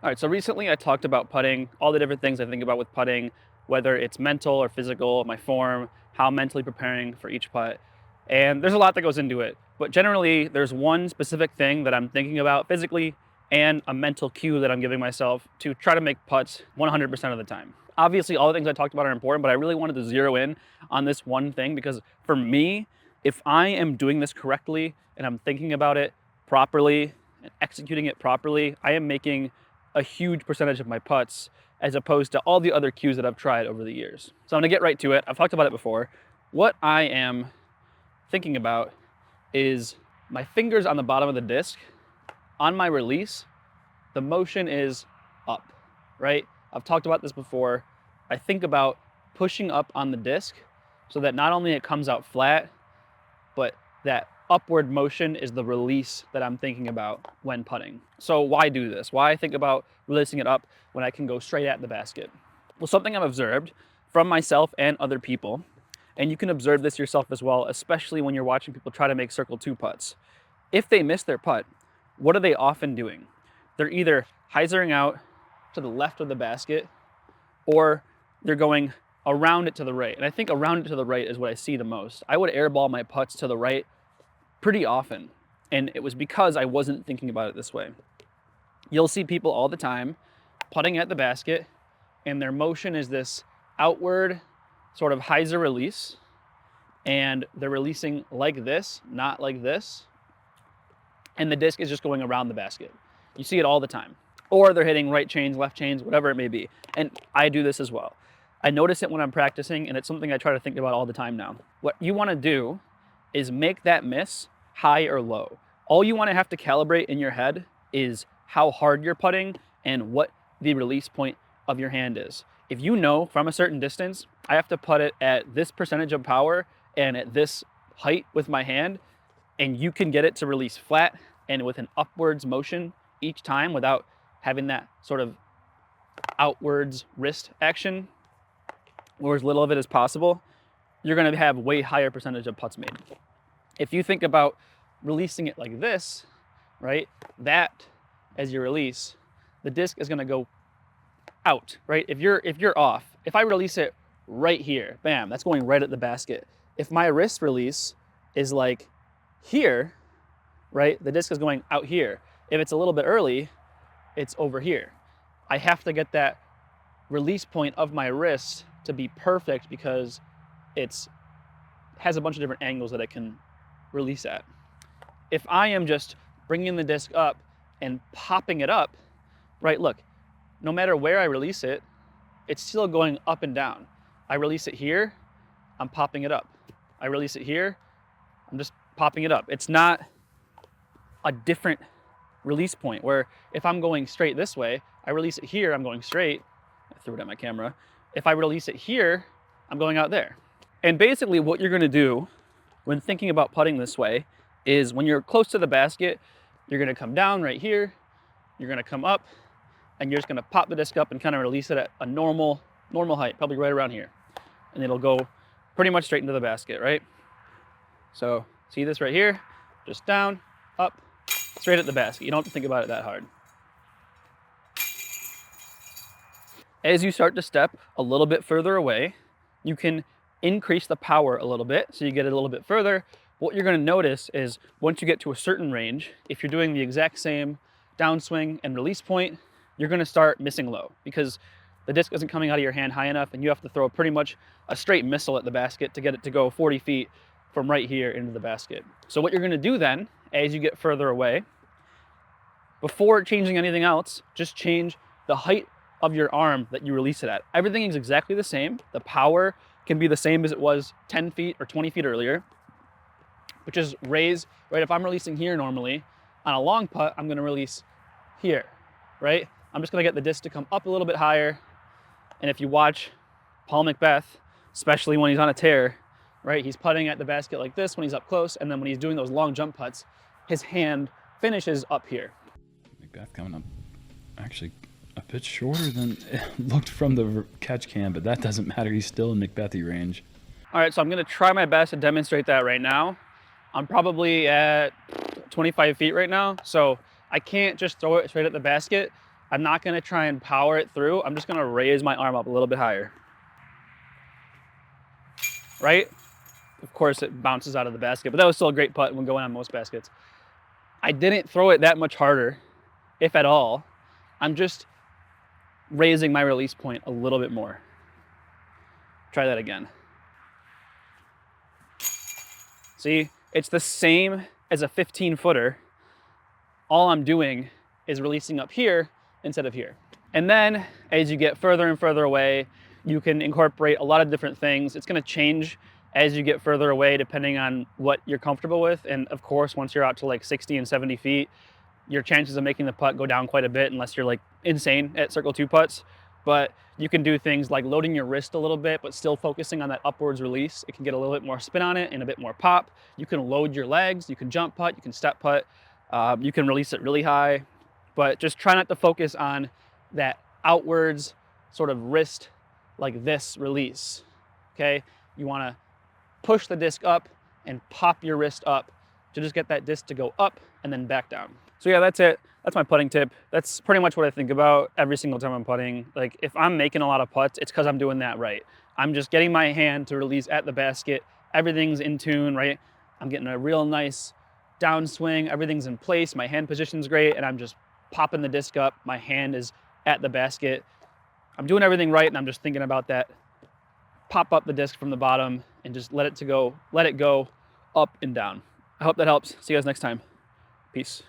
All right, so recently I talked about putting, all the different things I think about with putting, whether it's mental or physical, my form, how I'm mentally preparing for each putt. And there's a lot that goes into it. But generally, there's one specific thing that I'm thinking about physically and a mental cue that I'm giving myself to try to make putts 100% of the time. Obviously, all the things I talked about are important, but I really wanted to zero in on this one thing because for me, if I am doing this correctly and I'm thinking about it properly and executing it properly, I am making a huge percentage of my putts as opposed to all the other cues that I've tried over the years. So I'm gonna get right to it. I've talked about it before. What I am thinking about is my fingers on the bottom of the disc. On my release, the motion is up, right? I've talked about this before. I think about pushing up on the disc so that not only it comes out flat, but that upward motion is the release that I'm thinking about when putting. So why do this? Why think about releasing it up when I can go straight at the basket? Well, something I've observed from myself and other people, and you can observe this yourself as well, especially when you're watching people try to make circle two putts. If they miss their putt, what are they often doing? They're either hyzering out to the left of the basket or they're going around it to the right. And I think around it to the right is what I see the most. I would airball my putts to the right pretty often. And it was because I wasn't thinking about it this way. You'll see people all the time putting at the basket and their motion is this outward sort of hyzer release. And they're releasing like this, not like this. And the disc is just going around the basket. You see it all the time. Or they're hitting right chains, left chains, whatever it may be. And I do this as well. I notice it when I'm practicing, and it's something I try to think about all the time now. What you want to do is make that miss high or low. All you want to have to calibrate in your head is how hard you're putting and what the release point of your hand is. If you know from a certain distance, I have to put it at this percentage of power and at this height with my hand, and you can get it to release flat and with an upwards motion each time without having that sort of outwards wrist action, or as little of it as possible, you're going to have way higher percentage of putts made. If you think about releasing it like this, right, that as your release, the disc is going to go out, right? If you're off, if I release it right here, bam, that's going right at the basket. If my wrist release is like here, right, the disc is going out here. If it's a little bit early, it's over here. I have to get that release point of my wrist to be perfect because it has a bunch of different angles that it can release at. If I am just bringing the disc up and popping it up, right, look, no matter where I release it, it's still going up and down. I release it here, I'm popping it up. I release it here, I'm just popping it up. It's not a different release point where if I'm going straight this way, I release it here, I'm going straight. I threw it at my camera. If I release it here, I'm going out there. And basically what you're gonna do when thinking about putting this way is when you're close to the basket, you're gonna come down right here, you're gonna come up, and you're just gonna pop the disc up and kind of release it at a normal height, probably right around here. And it'll go pretty much straight into the basket, right? So see this right here, just down, up, straight at the basket. You don't have to think about it that hard. As you start to step a little bit further away, you can increase the power a little bit so you get it a little bit further. What you're going to notice is once you get to a certain range, if you're doing the exact same downswing and release point, you're going to start missing low because the disc isn't coming out of your hand high enough and you have to throw pretty much a straight missile at the basket to get it to go 40 feet from right here into the basket. So what you're going to do then, as you get further away, before changing anything else, just change the height of your arm that you release it at. Everything is exactly the same. The power can be the same as it was 10 feet or 20 feet earlier, but just raise, right? If I'm releasing here normally, on a long putt, I'm gonna release here, right? I'm just gonna get the disc to come up a little bit higher. And if you watch Paul McBeth, especially when he's on a tear, right? He's putting at the basket like this when he's up close, and then when he's doing those long jump putts, his hand finishes up here. McBeth coming up actually a bit shorter than it looked from the catch cam, but that doesn't matter. He's still in McBethy range. All right, so I'm gonna try my best to demonstrate that right now. I'm probably at 25 feet right now, so I can't just throw it straight at the basket. I'm not gonna try and power it through. I'm just gonna raise my arm up a little bit higher. Right? Of course, it bounces out of the basket, but that was still a great putt when going on most baskets. I didn't throw it that much harder, if at all. I'm just raising my release point a little bit more. Try that again. See, it's the same as a 15-footer. All I'm doing is releasing up here instead of here. And then as you get further and further away, you can incorporate a lot of different things. It's gonna change as you get further away depending on what you're comfortable with. And of course, once you're out to like 60 and 70 feet, your chances of making the putt go down quite a bit unless you're like insane at circle 2 putts. But you can do things like loading your wrist a little bit, but still focusing on that upwards release. It can get a little bit more spin on it and a bit more pop. You can load your legs, you can jump putt, you can step putt, you can release it really high, but just try not to focus on that outwards sort of wrist like this release, okay? You wanna push the disc up and pop your wrist up to just get that disc to go up and then back down. So yeah, that's it. That's my putting tip. That's pretty much what I think about every single time I'm putting. Like if I'm making a lot of putts, it's because I'm doing that right. I'm just getting my hand to release at the basket. Everything's in tune, right? I'm getting a real nice downswing. Everything's in place. My hand position's great, and I'm just popping the disc up. My hand is at the basket. I'm doing everything right, and I'm just thinking about that. Pop up the disc from the bottom and just let it go up and down. I hope that helps. See you guys next time. Peace.